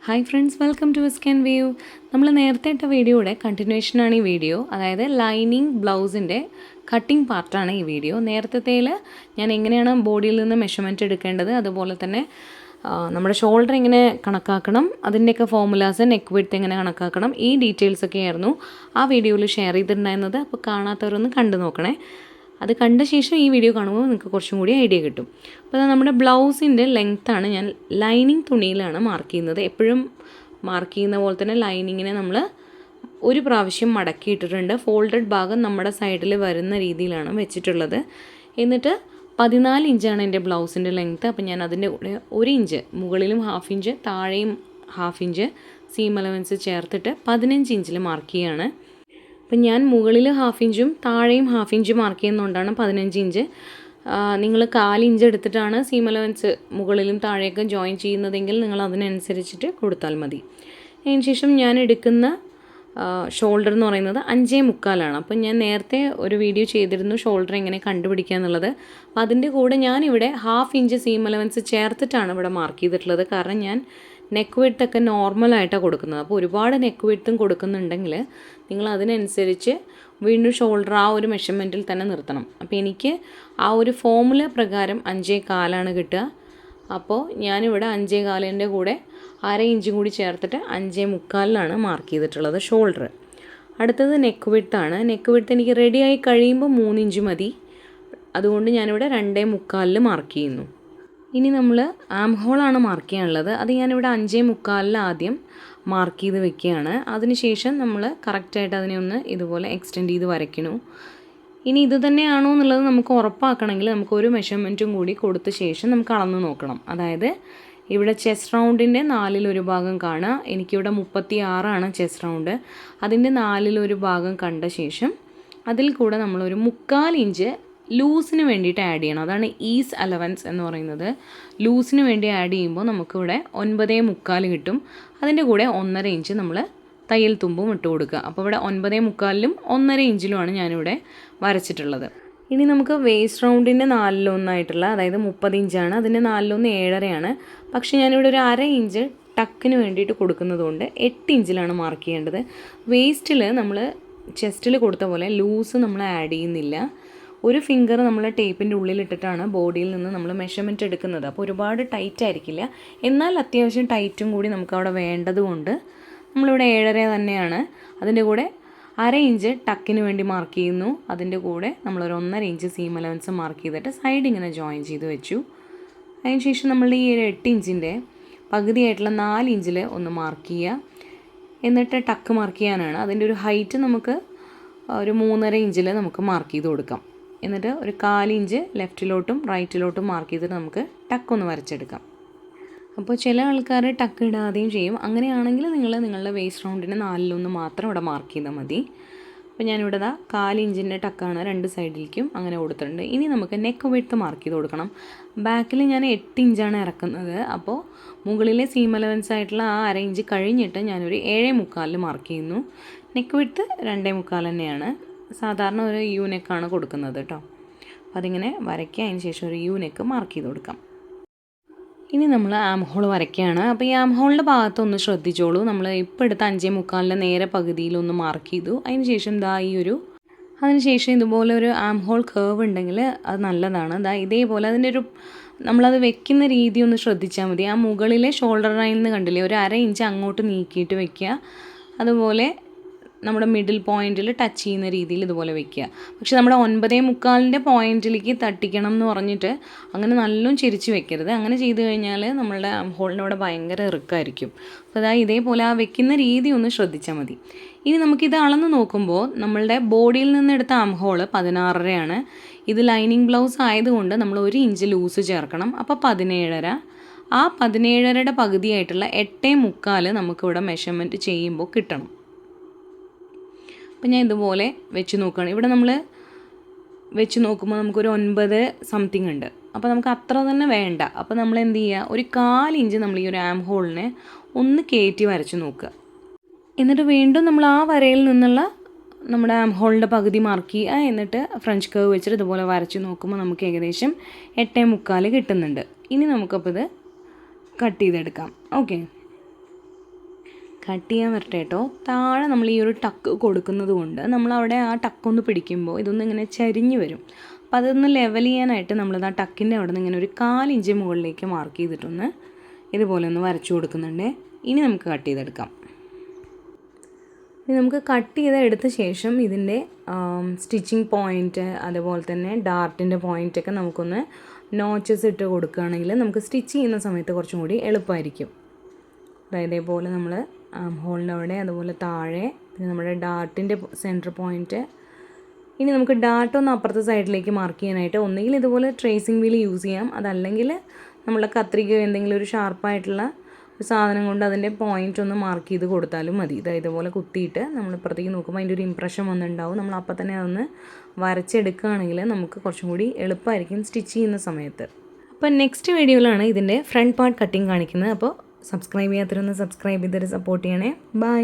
Hi friends, welcome to scan view. നമ്മൾ നേരത്തെ ഇട്ട വീഡിയോയുടെ കണ്ടിന്യൂഷനാണ് ഈ വീഡിയോ. അതായത് ലൈനിങ് ബ്ലൗസിൻ്റെ കട്ടിംഗ് പാർട്ടാണ് ഈ വീഡിയോ. നേരത്തേൽ ഞാൻ എങ്ങനെയാണ് ബോഡിയിൽ നിന്ന് മെഷർമെൻറ്റ് എടുക്കേണ്ടത്, അതുപോലെ തന്നെ നമ്മുടെ ഷോൾഡർ എങ്ങനെ കണക്കാക്കണം, അതിൻ്റെയൊക്കെ ഫോർമുലാസ്, നെക്ക് വിഡ്ത്ത് എങ്ങനെ കണക്കാക്കണം, ഈ ഡീറ്റെയിൽസൊക്കെ ആയിരുന്നു ആ വീഡിയോയിൽ ഷെയർ ചെയ്തിട്ടുണ്ടായിരുന്നത്. അപ്പോൾ കാണാത്തവരൊന്ന് കണ്ടു നോക്കണേ. അത് കണ്ട ശേഷം ഈ വീഡിയോ കാണുമ്പോൾ നിങ്ങൾക്ക് കുറച്ചും കൂടി ഐഡിയ കിട്ടും. അപ്പോൾ നമ്മുടെ ബ്ലൗസിൻ്റെ ലെങ്ത്താണ് ഞാൻ ലൈനിങ് തുണിയിലാണ് മാർക്ക് ചെയ്യുന്നത്. എപ്പോഴും മാർക്ക് ചെയ്യുന്ന പോലെ തന്നെ ലൈനിങ്ങിനെ നമ്മൾ ഒരു പ്രാവശ്യം മടക്കിയിട്ടിട്ടുണ്ട്. ഫോൾഡഡ് ഭാഗം നമ്മുടെ സൈഡിൽ വരുന്ന രീതിയിലാണ് വെച്ചിട്ടുള്ളത്. എന്നിട്ട് 14 ഇഞ്ചാണ് എൻ്റെ ബ്ലൗസിൻ്റെ ലെങ്ത്ത്. അപ്പോൾ ഞാൻ അതിൻ്റെ കൂടെ 1 ഇഞ്ച് മുകളിലും 1/2 ഇഞ്ച് താഴെയും 1/2 ഇഞ്ച് സീം അലവൻസ് ചേർത്തിട്ട് 15 ഇഞ്ചിൽ മാർക്ക് ചെയ്യുകയാണ്. അപ്പം ഞാൻ മുകളിൽ 1/2 ഇഞ്ചും താഴെയും 1/2 ഇഞ്ച് മാർക്ക് ചെയ്യുന്നതുകൊണ്ടാണ് 15 ഇഞ്ച്. നിങ്ങൾ 1/4 ഇഞ്ച് എടുത്തിട്ടാണ് സീം അലവൻസ് മുകളിലും താഴെയൊക്കെ ജോയിൻ ചെയ്യുന്നതെങ്കിൽ നിങ്ങൾ അതിനനുസരിച്ചിട്ട് കൊടുത്താൽ മതി. അതിന് ശേഷം ഞാൻ എടുക്കുന്ന ഷോൾഡർ എന്ന് പറയുന്നത് 5.25 അപ്പം ഞാൻ നേരത്തെ ഒരു വീഡിയോ ചെയ്തിരുന്നു ഷോൾഡർ എങ്ങനെ കണ്ടുപിടിക്കുക എന്നുള്ളത്. അപ്പോൾ അതിൻ്റെ കൂടെ ഞാനിവിടെ 1/2 ഇഞ്ച് സീം അലവൻസ് ചേർത്തിട്ടാണ് ഇവിടെ മാർക്ക് ചെയ്തിട്ടുള്ളത്. കാരണം ഞാൻ നെക്ക് വിഡ്ത്തൊക്കെ നോർമലായിട്ടാണ് കൊടുക്കുന്നത്. അപ്പോൾ ഒരുപാട് നെക്ക് വിഡ്ത്തും കൊടുക്കുന്നുണ്ടെങ്കിൽ നിങ്ങൾ അതിനനുസരിച്ച് വീണ്ടും ഷോൾഡർ ആ ഒരു മെഷർമെൻറ്റിൽ തന്നെ നിർത്തണം. അപ്പോൾ എനിക്ക് ആ ഒരു ഫോമുല പ്രകാരം 5.25 കിട്ടുക. അപ്പോൾ ഞാനിവിടെ 5.25 കൂടെ 1/2 ഇഞ്ചും കൂടി ചേർത്തിട്ട് 5.25 മാർക്ക് ചെയ്തിട്ടുള്ളത് ഷോൾഡർ. അടുത്തത് നെക്ക് വിഡ്ത്താണ്. നെക്ക് വിഡ്ത്ത് എനിക്ക് റെഡിയായി കഴിയുമ്പോൾ 3 ഇഞ്ച് മതി. അതുകൊണ്ട് ഞാനിവിടെ 2.25 മാർക്ക് ചെയ്യുന്നു. ഇനി നമ്മൾ ആം ഹോളാണ് മാർക്ക് ചെയ്യാനുള്ളത്. അത് ഞാനിവിടെ 5.25 ആദ്യം മാർക്ക് ചെയ്ത് വെക്കുകയാണ്. അതിനുശേഷം നമ്മൾ കറക്റ്റായിട്ട് അതിനെ ഒന്ന് ഇതുപോലെ എക്സ്റ്റെൻഡ് ചെയ്ത് വരയ്ക്കണു. ഇനി ഇത് തന്നെയാണോ എന്നുള്ളത് നമുക്ക് ഉറപ്പാക്കണമെങ്കിൽ നമുക്കൊരു മെഷർമെൻറ്റും കൂടി കൊടുത്ത ശേഷം നമുക്ക് അളന്ന് നോക്കണം. അതായത് ഇവിടെ ചെസ്റ്റ് റൗണ്ടിൻ്റെ 4/1 ഭാഗം കാണുക. എനിക്കിവിടെ 36 ചെസ്റ്റ് റൗണ്ട്. അതിൻ്റെ 4/1 ഭാഗം കണ്ട ശേഷം അതിൽ കൂടെ നമ്മളൊരു 3/4 ഇഞ്ച് ലൂസിന് വേണ്ടിയിട്ട് ആഡ് ചെയ്യണം. അതാണ് ഈസ് അലവൻസ് എന്ന് പറയുന്നത്. ലൂസിന് വേണ്ടി ആഡ് ചെയ്യുമ്പോൾ നമുക്കിവിടെ 9.25 കിട്ടും. അതിൻ്റെ കൂടെ 1.5 ഇഞ്ച് നമ്മൾ തയ്യൽ തുമ്പും ഇട്ട് കൊടുക്കുക. അപ്പോൾ ഇവിടെ 9.25 1.5 ഇഞ്ചിലുമാണ് ഞാനിവിടെ വരച്ചിട്ടുള്ളത്. ഇനി നമുക്ക് വേസ്റ്റ് റൗണ്ടിൻ്റെ 4/1 അതായത് 30 ഇഞ്ചാണ്. അതിൻ്റെ 4/1 7.5 പക്ഷേ ഞാനിവിടെ ഒരു 1/2 ഇഞ്ച് ടക്കിന് വേണ്ടിയിട്ട് കൊടുക്കുന്നതുകൊണ്ട് 8 ഇഞ്ചിലാണ് മാർക്ക് ചെയ്യേണ്ടത്. വേസ്റ്റിൽ നമ്മൾ ചെസ്റ്റിൽ കൊടുത്ത പോലെ ലൂസ് നമ്മൾ ആഡ് ചെയ്യുന്നില്ല. ഒരു ഫിംഗർ നമ്മൾ ടേപ്പിൻ്റെ ഉള്ളിലിട്ടിട്ടാണ് ബോഡിയിൽ നിന്ന് നമ്മൾ മെഷർമെൻറ്റ് എടുക്കുന്നത്. അപ്പോൾ ഒരുപാട് ടൈറ്റ് ആയിരിക്കില്ല, എന്നാൽ അത്യാവശ്യം ടൈറ്റും കൂടി നമുക്കവിടെ വേണ്ടതുകൊണ്ട് നമ്മളിവിടെ 7.5 തന്നെയാണ്. അതിൻ്റെ കൂടെ 1/2 ഇഞ്ച് ടക്കിന് വേണ്ടി മാർക്ക് ചെയ്യുന്നു. അതിൻ്റെ കൂടെ നമ്മളൊരു 1.5 ഇഞ്ച് സീം അലവൻസ് മാർക്ക് ചെയ്തിട്ട് സൈഡ് ഇങ്ങനെ ജോയിൻ ചെയ്ത് വെച്ചു. അതിന് ശേഷം നമ്മളുടെ ഈ 8 ഇഞ്ചിൻ്റെ പകുതിയായിട്ടുള്ള 4 ഇഞ്ചിൽ ഒന്ന് മാർക്ക് ചെയ്യുക. എന്നിട്ട് ടക്ക് മാർക്ക് ചെയ്യാനാണ്. അതിൻ്റെ ഒരു ഹൈറ്റ് നമുക്ക് ഒരു 3.5 ഇഞ്ചിൽ നമുക്ക് മാർക്ക് ചെയ്ത് കൊടുക്കാം. എന്നിട്ട് ഒരു 1/4 ഇഞ്ച് ലെഫ്റ്റിലോട്ടും റൈറ്റിലോട്ടും മാർക്ക് ചെയ്തിട്ട് നമുക്ക് ടക്കൊന്ന് വരച്ചെടുക്കാം. അപ്പോൾ ചില ആൾക്കാർ ടക്ക് ഇടാതെയും ചെയ്യും. അങ്ങനെയാണെങ്കിൽ നിങ്ങൾ നിങ്ങളുടെ വേസ്റ്റ് റൗണ്ടിന് 4/1 മാത്രം ഇവിടെ മാർക്ക് ചെയ്താൽ മതി. അപ്പോൾ ഞാനിവിടെ 1/4 ഇഞ്ചിൻ്റെ ടക്കാണ് 2 സൈഡിലേക്കും അങ്ങനെ കൊടുത്തിട്ടുണ്ട്. ഇനി നമുക്ക് നെക്ക് വിഡ്ത്ത് മാർക്ക് ചെയ്ത് കൊടുക്കണം. ബാക്കിൽ ഞാൻ 8 ഇഞ്ചാണ് ഇറക്കുന്നത്. അപ്പോൾ മുകളിലെ സീം അലവൻസ് ആയിട്ടുള്ള ആ 1/2 ഇഞ്ച് കഴിഞ്ഞിട്ട് ഞാനൊരു 7.25 മാർക്ക് ചെയ്യുന്നു. നെക്ക് വിഡ്ത്ത് 2.25 തന്നെയാണ്. സാധാരണ ഒരു യു നെക്കാണ് കൊടുക്കുന്നത് കേട്ടോ. അപ്പോൾ അതിങ്ങനെ വരയ്ക്കുക. അതിന് ശേഷം ഒരു യു നെക്ക് മാർക്ക് ചെയ്ത് കൊടുക്കാം. ഇനി നമ്മൾ ആം ഹോൾ വരയ്ക്കുകയാണ്. അപ്പോൾ ഈ ആം ഹോളിൻ്റെ ഭാഗത്തൊന്ന് ശ്രദ്ധിച്ചോളൂ. നമ്മൾ ഇപ്പോൾ എടുത്ത 5.25 നേരെ പകുതിയിലൊന്ന് മാർക്ക് ചെയ്തു. അതിന് ശേഷം അതിനുശേഷം ഇതുപോലെ ഒരു ആം ഹോൾ കേർവ് ഉണ്ടെങ്കിൽ അത് നല്ലതാണ്. ഇതേപോലെ അതിൻ്റെ ഒരു നമ്മളത് വെക്കുന്ന രീതി ഒന്ന് ശ്രദ്ധിച്ചാൽ മതി. ആ മുകളിലെ ഷോൾഡർ ലൈനിൽ നിന്ന് കണ്ടില്ലേ, ഒരു 1/2 ഇഞ്ച് അങ്ങോട്ട് നീക്കിയിട്ട് വെക്കുക. അതുപോലെ നമ്മുടെ മിഡിൽ പോയിൻറ്റിൽ ടച്ച് ചെയ്യുന്ന രീതിയിൽ ഇതുപോലെ വെക്കുക. പക്ഷെ നമ്മുടെ 9.25 പോയിൻറ്റിലേക്ക് തട്ടിക്കണം എന്ന് പറഞ്ഞിട്ട് അങ്ങനെ നല്ലോണം ചെരിച്ച് വെക്കരുത്. അങ്ങനെ ചെയ്ത് കഴിഞ്ഞാൽ നമ്മളുടെ ഹോളിനോടെ ഭയങ്കര ഇറുക്കമായിരിക്കും. അപ്പോൾ ഇതേപോലെ ആ വെക്കുന്ന രീതി ഒന്ന് ശ്രദ്ധിച്ചാൽ മതി. ഇനി നമുക്കിത് അളന്ന് നോക്കുമ്പോൾ നമ്മളുടെ ബോഡിയിൽ നിന്ന് എടുത്ത ആം ഹോൾ 16.5 ഇത് ലൈനിങ് ബ്ലൗസ് ആയതുകൊണ്ട് നമ്മൾ 1 ഇഞ്ച് ലൂസ് ചേർക്കണം. അപ്പോൾ 17.5. ആ 17.5യുടെ പകുതിയായിട്ടുള്ള 8.25 നമുക്കിവിടെ മെഷർമെൻറ്റ് ചെയ്യുമ്പോൾ കിട്ടണം. അപ്പോൾ ഞാൻ ഇതുപോലെ വെച്ച് നോക്കുകയാണ്. ഇവിടെ നമ്മൾ വെച്ച് നോക്കുമ്പോൾ നമുക്കൊരു 9 സംതിങ് ഉണ്ട്. അപ്പോൾ നമുക്ക് അത്ര തന്നെ വേണ്ട. അപ്പോൾ നമ്മൾ എന്ത് ചെയ്യുക, ഒരു 1/4 ഇഞ്ച് നമ്മൾ ഈ ഒരു ആം ഹോളിനെ ഒന്ന് കയറ്റി വരച്ച് നോക്കുക. എന്നിട്ട് വീണ്ടും നമ്മൾ ആ വരയിൽ നിന്നുള്ള നമ്മുടെ ആം ഹോളിൻ്റെ പകുതി മാർക്ക് ചെയ്യുക. എന്നിട്ട് ഫ്രഞ്ച് കർവ് വെച്ചിട്ട് ഇതുപോലെ വരച്ച് നോക്കുമ്പോൾ നമുക്ക് ഏകദേശം 8.25 കിട്ടുന്നുണ്ട്. ഇനി നമുക്കപ്പോൾ ഇത് കട്ട് ചെയ്തെടുക്കാം. ഓക്കെ. കട്ട് ചെയ്യാൻ വരട്ടെ കേട്ടോ. താഴെ നമ്മൾ ഈ ഒരു ടക്ക് കൊടുക്കുന്നത് കൊണ്ട് നമ്മളവിടെ ആ ടക്കൊന്ന് പിടിക്കുമ്പോൾ ഇതൊന്നും ഇങ്ങനെ ചരിഞ്ഞ് വരും. അപ്പോൾ അതൊന്ന് ലെവൽ ചെയ്യാനായിട്ട് നമ്മളത് ആ ടക്കിൻ്റെ അവിടെ നിന്ന് ഇങ്ങനെ ഒരു 1/4 ഇഞ്ച് മുകളിലേക്ക് മാർക്ക് ചെയ്തിട്ടൊന്ന് ഇതുപോലെ ഒന്ന് വരച്ചു കൊടുക്കുന്നുണ്ട്. ഇനി നമുക്ക് കട്ട് ചെയ്തെടുക്കാം. ഇനി നമുക്ക് കട്ട് ചെയ്തെടുത്ത ശേഷം ഇതിൻ്റെ സ്റ്റിച്ചിങ് പോയിൻറ്റ് അതുപോലെ തന്നെ ഡാർട്ടിൻ്റെ പോയിൻറ്റൊക്കെ നമുക്കൊന്ന് നോച്ചസ് ഇട്ട് കൊടുക്കുകയാണെങ്കിൽ നമുക്ക് സ്റ്റിച്ച് ചെയ്യുന്ന സമയത്ത് കുറച്ചും കൂടി എളുപ്പമായിരിക്കും. അതായത് ഇതേപോലെ നമ്മൾ ഹോളിൻ്റെ അവിടെ അതുപോലെ താഴെ പിന്നെ നമ്മുടെ ഡാർട്ടിൻ്റെ സെൻറ്റർ പോയിൻറ്റ്. ഇനി നമുക്ക് ഡാർട്ടൊന്ന് അപ്പുറത്തെ സൈഡിലേക്ക് മാർക്ക് ചെയ്യാനായിട്ട് ഒന്നുകിൽ ഇതുപോലെ ട്രേസിങ് വീൽ യൂസ് ചെയ്യാം, അതല്ലെങ്കിൽ നമ്മളെ കത്രികയോ എന്തെങ്കിലും ഒരു ഷാർപ്പായിട്ടുള്ള ഒരു സാധനം കൊണ്ട് അതിൻ്റെ പോയിൻ്റ് ഒന്ന് മാർക്ക് ചെയ്ത് കൊടുത്താലും മതി. ഇതുപോലെ കുത്തിയിട്ട് നമ്മൾ ഇപ്പുറത്തേക്ക് നോക്കുമ്പോൾ അതിൻ്റെ ഒരു ഇമ്പ്രഷൻ വന്നിട്ടുണ്ടാവും. നമ്മൾ അപ്പം തന്നെ അതൊന്ന് വരച്ചെടുക്കുകയാണെങ്കിൽ നമുക്ക് കുറച്ചും കൂടി എളുപ്പമായിരിക്കും സ്റ്റിച്ച് ചെയ്യുന്ന സമയത്ത്. അപ്പോൾ നെക്സ്റ്റ് വീഡിയോയിലാണ് ഇതിൻ്റെ ഫ്രണ്ട് പാർട്ട് കട്ടിങ് കാണിക്കുന്നത്. അപ്പോൾ സബ്സ്ക്രൈബ് ചെയ്യാത്തവരൊന്ന് സബ്സ്ക്രൈബ് ചെയ്തിട്ട് സപ്പോർട്ട് ചെയ്യണേ. ബൈ.